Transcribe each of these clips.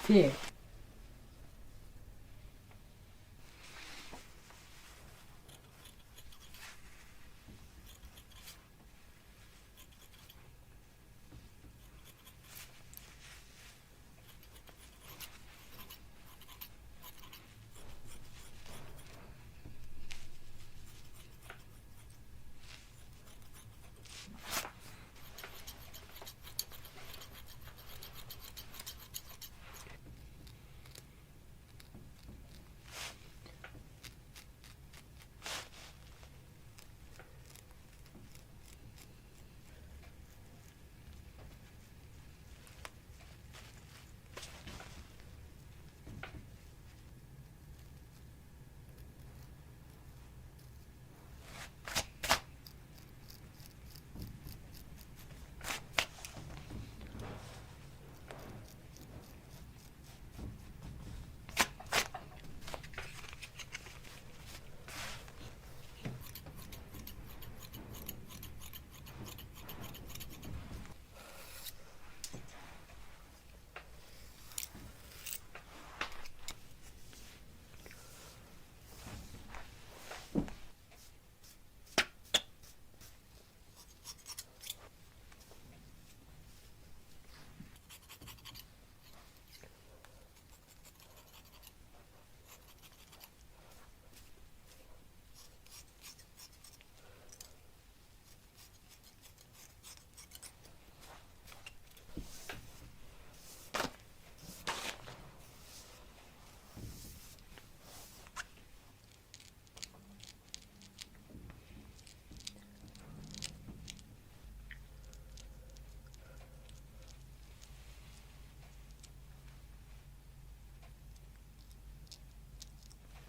Sì.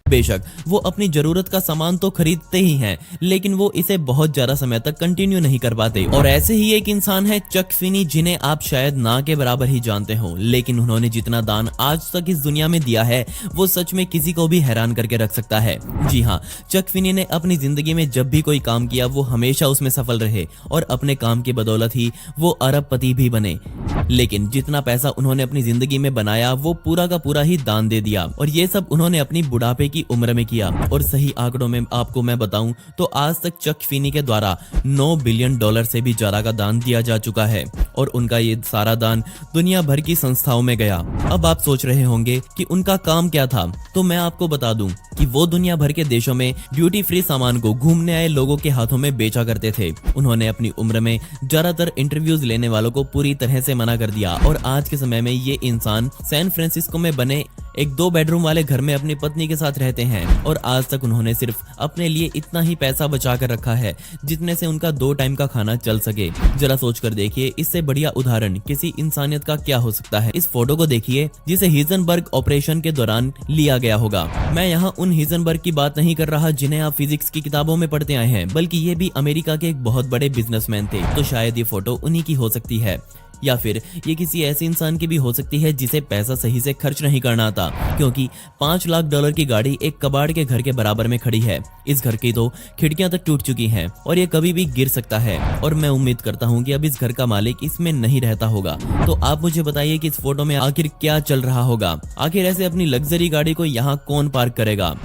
बेशक वो अपनी जरूरत का सामान तो खरीदते ही हैं, लेकिन वो इसे बहुत ज्यादा समय तक कंटिन्यू नहीं कर पाते। और ऐसे ही एक इंसान है चक फिनी, जिन्हें आप शायद ना के बराबर ही जानते हो, लेकिन उन्होंने जितना दान आज तक इस दुनिया में दिया है वो सच में किसी को भी हैरान करके रख सकता है। जी हाँ, चक फिनी ने अपनी जिंदगी में जब भी कोई काम किया वो हमेशा उसमें सफल रहे और अपने काम की बदौलत ही वो अरबपति भी बने। लेकिन जितना पैसा उन्होंने अपनी जिंदगी में बनाया वो पूरा का पूरा ही दान दे दिया, और ये सब उन्होंने अपनी बुढ़ापे की उम्र में किया। और सही आंकड़ों में आपको मैं बताऊं तो आज तक चक फिनी के द्वारा $9 बिलियन से भी ज्यादा का दान दिया जा चुका है, और उनका ये सारा दान दुनिया भर की संस्थाओं में गया। अब आप सोच रहे होंगे कि उनका काम क्या था, तो मैं आपको बता दूं कि वो दुनिया भर के देशों में ड्यूटी फ्री सामान को घूमने आए लोगों के हाथों में बेचा करते थे। उन्होंने अपनी उम्र में ज्यादातर इंटरव्यूज लेने वालों को पूरी तरह से मना कर दिया, और आज के समय में ये इंसान सैन फ्रांसिस्को में बने एक 2 बेडरूम वाले घर में अपनी पत्नी के साथ रहते हैं, और आज तक उन्होंने सिर्फ अपने लिए इतना ही पैसा बचा कर रखा है जितने से उनका 2 टाइम का खाना चल सके। जरा सोच कर देखिए, इससे बढ़िया उदाहरण किसी इंसानियत का क्या हो सकता है। इस फोटो को देखिए जिसे हिजनबर्ग ऑपरेशन के दौरान लिया गया होगा। मैं यहाँ उन हिजनबर्ग की बात नहीं कर रहा जिन्हें आप फिजिक्स की किताबों में पढ़ते आए हैं, बल्कि ये भी अमेरिका के एक बहुत बड़े बिजनेसमैन थे। तो शायद ये फोटो उन्हीं की हो सकती है, या फिर ये किसी ऐसे इंसान की भी हो सकती है जिसे पैसा सही से खर्च नहीं करना आता, क्योंकि $5 लाख की गाड़ी एक कबाड़ के घर के बराबर में खड़ी है। इस घर की तो खिड़कियां तक टूट चुकी हैं और ये कभी भी गिर सकता है, और मैं उम्मीद करता हूं कि अब इस घर का मालिक इसमें नहीं रहता होगा। तो आप मुझे बताइए कि इस फोटो में आखिर क्या चल रहा होगा। आखिर ऐसे अपनी लग्जरी गाड़ी को यहाँ कौन पार्क करेगा,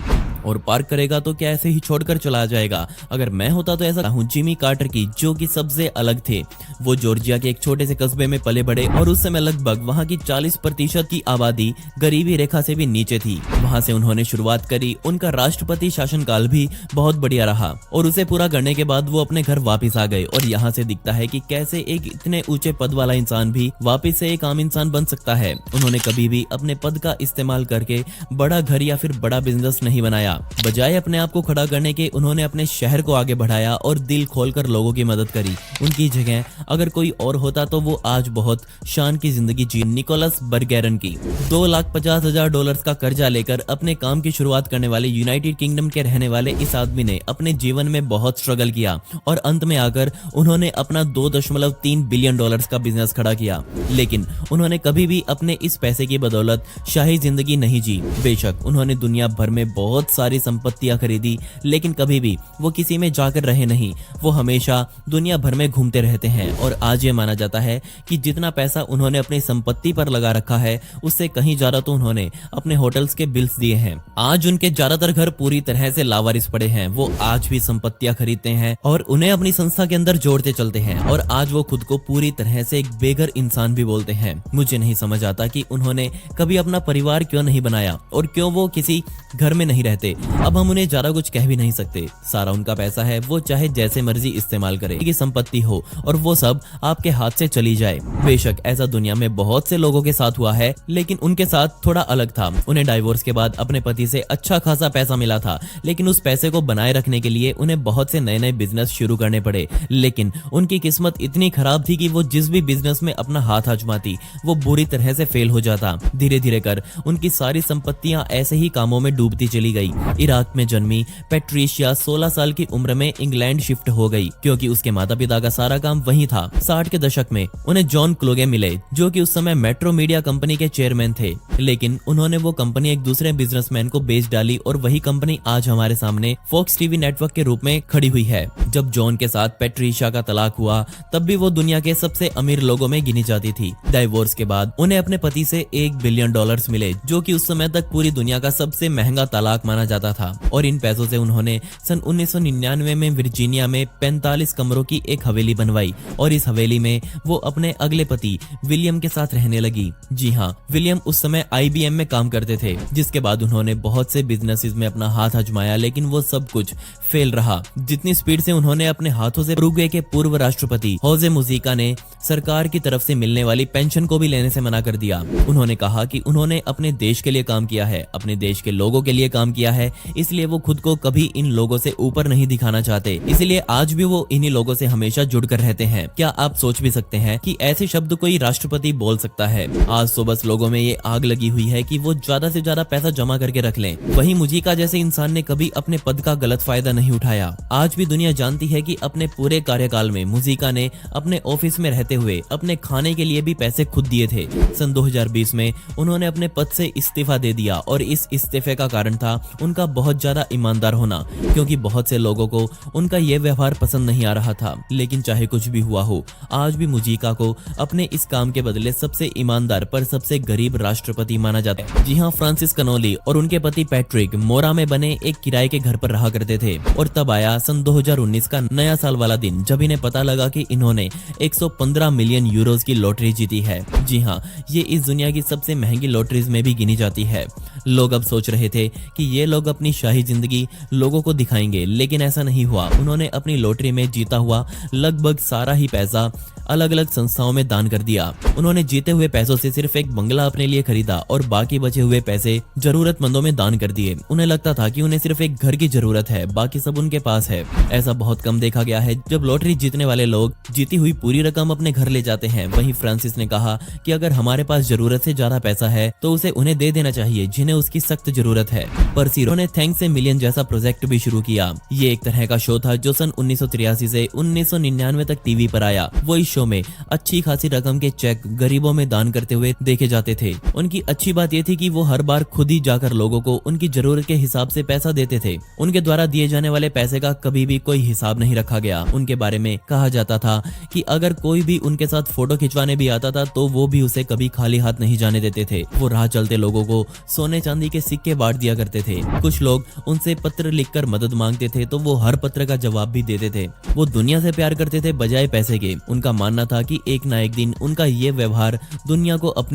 और पार्क करेगा तो क्या ऐसे ही छोड़कर चला जाएगा। अगर मैं होता तो ऐसा हूँ जिमी कार्टर की, जो कि सबसे अलग थे। वो जॉर्जिया के एक छोटे से कस्बे में पले बड़े, और उस समय लगभग वहाँ की 40% की आबादी गरीबी रेखा से भी नीचे थी। वहाँ से उन्होंने शुरुआत करी। उनका राष्ट्रपति शासनकाल भी बहुत बढ़िया रहा, और उसे पूरा करने के बाद वो अपने घर वापिस आ गए। और यहाँ से दिखता है कि कैसे एक इतने ऊंचे पद वाला इंसान भी वापिस से एक आम इंसान बन सकता है। उन्होंने कभी भी अपने पद का इस्तेमाल करके बड़ा घर या फिर बड़ा बिजनेस नहीं बनाया। बजाय अपने आप को खड़ा करने के उन्होंने अपने शहर को आगे बढ़ाया और दिल खोलकर लोगों की मदद करी। उनकी जगह अगर कोई और होता तो वो आज बहुत शान की जिंदगी जी। निकोलस बर्गेरन की $2,50,000 का कर्जा लेकर अपने काम की शुरुआत करने वाले यूनाइटेड किंगडम के रहने वाले इस आदमी ने अपने जीवन में बहुत स्ट्रगल किया, और अंत में आकर उन्होंने अपना $2.3 बिलियन का बिजनेस खड़ा किया। लेकिन उन्होंने कभी भी अपने इस पैसे की बदौलत शाही जिंदगी नहीं जी। बेशक उन्होंने दुनिया भर में बहुत सारी संपत्तियां खरीदी, लेकिन कभी भी वो किसी में जाकर रहे नहीं। वो हमेशा दुनिया भर में घूमते रहते हैं और आज ये माना जाता है कि जितना पैसा उन्होंने अपनी संपत्ति पर लगा रखा है उससे कहीं ज्यादा तो उन्होंने अपने होटल्स के बिल्स दिए हैं। आज उनके ज्यादातर घर पूरी तरह से लावारिस पड़े हैं। वो आज भी संपत्तियां खरीदते हैं और उन्हें अपनी संस्था के अंदर जोड़ते चलते हैं और आज वो खुद को पूरी तरह से एक बेघर इंसान भी बोलते हैं। मुझे नहीं समझ आता कि उन्होंने कभी अपना परिवार क्यों नहीं बनाया और क्यों वो किसी घर में नहीं रहते। अब हम उन्हें ज्यादा कुछ कह भी नहीं सकते, सारा उनका पैसा है, वो चाहे जैसे मर्जी इस्तेमाल करे की संपत्ति हो और वो सब आपके हाथ से चली जाए। बेशक ऐसा दुनिया में बहुत से लोगों के साथ हुआ है, लेकिन उनके साथ थोड़ा अलग था। उन्हें डाइवोर्स के बाद अपने पति से अच्छा खासा पैसा मिला था, लेकिन उस पैसे को बनाए रखने के लिए उन्हें बहुत से नए नए बिजनेस शुरू करने पड़े। लेकिन उनकी किस्मत इतनी खराब थी कि वो जिस भी बिजनेस में अपना हाथ आजमाती वो बुरी तरह से फेल हो जाता। धीरे धीरे कर उनकी सारी संपत्तियां ऐसे ही कामों में डूबती चली गई। इराक में जन्मी पैट्रिशिया 16 साल की उम्र में इंग्लैंड शिफ्ट हो गई, क्योंकि उसके माता पिता का सारा काम वहीं था। 60 के दशक में उन्हें जॉन क्लोगे मिले, जो कि उस समय मेट्रो मीडिया कंपनी के चेयरमैन थे, लेकिन उन्होंने वो कंपनी एक दूसरे बिजनेसमैन को बेच डाली और वही कंपनी आज हमारे सामने फॉक्स टीवी नेटवर्क के रूप में खड़ी हुई है। जब जॉन के साथ पैट्रिशिया का तलाक हुआ तब भी वो दुनिया के सबसे अमीर लोगों में गिनी जाती थी। डाइवोर्स के बाद उन्हें अपने पति से $1 बिलियन मिले, जो कि उस समय तक पूरी दुनिया का सबसे महंगा तलाक माना जाता था। और इन पैसों से उन्होंने सन 1999 में वर्जीनिया में 45 कमरों की एक हवेली बनवाई और इस हवेली में वो अपने अगले पति विलियम के साथ रहने लगी। जी हाँ, विलियम उस समय IBM में काम करते थे। जिसके बाद उन्होंने बहुत से बिजनेसेस में अपना हाथ आजमाया, लेकिन वो सब कुछ फेल रहा। जितनी स्पीड से उन्होंने अपने हाथों से उरुग्वे के पूर्व राष्ट्रपति होजे मुजिका ने सरकार की तरफ से मिलने वाली पेंशन को भी लेने से मना कर दिया। उन्होंने कहा कि उन्होंने अपने देश के लिए काम किया है, अपने देश के लोगों के लिए काम किया है, इसलिए वो खुद को कभी इन लोगों से ऊपर नहीं दिखाना चाहते। इसलिए आज भी वो इन्हीं लोगों से हमेशा जुड़कर रहते हैं। क्या आप सोच भी सकते हैं कि ऐसे शब्द कोई राष्ट्रपति बोल सकता है? आज तो बस लोगों में ये आग लगी हुई है कि वो ज्यादा से ज्यादा पैसा जमा करके रख लें। वही मुजिका जैसे इंसान ने कभी अपने पद का गलत फायदा नहीं उठाया। आज भी दुनिया जानती है कि अपने पूरे कार्यकाल में मुजिका ने अपने ऑफिस में रहते हुए अपने खाने के लिए भी पैसे खुद दिए थे। सन 2020 में उन्होंने अपने पद से इस्तीफा दे दिया और इस इस्तीफे का कारण था उनका बहुत ज्यादा ईमानदार होना, क्योंकि बहुत से लोगों को उनका ये व्यवहार पसंद नहीं आ रहा था। लेकिन चाहे कुछ भी हुआ हो, आज भी मुजिका को अपने इस काम के बदले सबसे ईमानदार पर सबसे गरीब राष्ट्रपति माना जाता है। जी हाँ, फ्रांसिस कनोली और उनके पति पैट्रिक मोरा में बने एक किराए के घर पर रहा करते थे और तब आया सन 2019 का नया साल वाला दिन, जब इन्हें पता लगा कि इन्होंने 115 मिलियन यूरोज की लॉटरी जीती है। जी हाँ, ये इस दुनिया की सबसे महंगी लॉटरीज में भी गिनी जाती है। लोग अब सोच रहे थे कि ये लोग अपनी शाही जिंदगी लोगों को दिखाएंगे, लेकिन ऐसा नहीं हुआ। उन्होंने अपनी लॉटरी में जीता हुआ लगभग सारा ही पैसा अलग अलग संस्थाओं में दान कर दिया। उन्होंने जीते हुए पैसों से सिर्फ एक बंगला अपने लिए खरीदा और बाकी बचे हुए पैसे जरूरतमंदों में दान कर दिए। उन्हें लगता था कि उन्हें सिर्फ एक घर की जरूरत है, बाकी सब उनके पास है। ऐसा बहुत कम देखा गया है जब लॉटरी जीतने वाले लोग जीती हुई पूरी रकम अपने घर ले जाते हैं। वहीं फ्रांसिस ने कहा कि अगर हमारे पास जरूरत से ज्यादा पैसा है तो उसे उन्हें दे देना चाहिए जिन्हें उसकी सख्त जरूरत है। परसीरो ने थैंक्स ए मिलियन जैसा प्रोजेक्ट भी शुरू किया। ये एक तरह का शो था जो सन 1983 से 1999 तक टीवी पर आया। वो इस शो में अच्छी खासी रकम के चेक गरीबों में दान करते हुए देखे जाते थे। उनकी अच्छी बात यह थी कि वो हर बार खुद ही जाकर लोगों को उनकी जरूरत के हिसाब से पैसा देते थे। उनके द्वारा दिए जाने वाले पैसे का कभी भी कोई हिसाब नहीं रखा गया। उनके बारे में कहा जाता था कि अगर कोई भी उनके साथ फोटो खिंचवाने भी आता था तो वो भी उसे कभी खाली हाथ नहीं जाने देते थे। वो राह चलते लोगों को सोने चांदी के सिक्के बांट दिया करते थे। कुछ लोग उनसे पत्र लिखकर मदद मांगते थे तो वो हर पत्र का जवाब भी देते थे। वो दुनिया से प्यार करते थे बजाय पैसे के। उनका मानना था कि एक ना एक दिन उनका ये व्यवहार दुनिया को अपने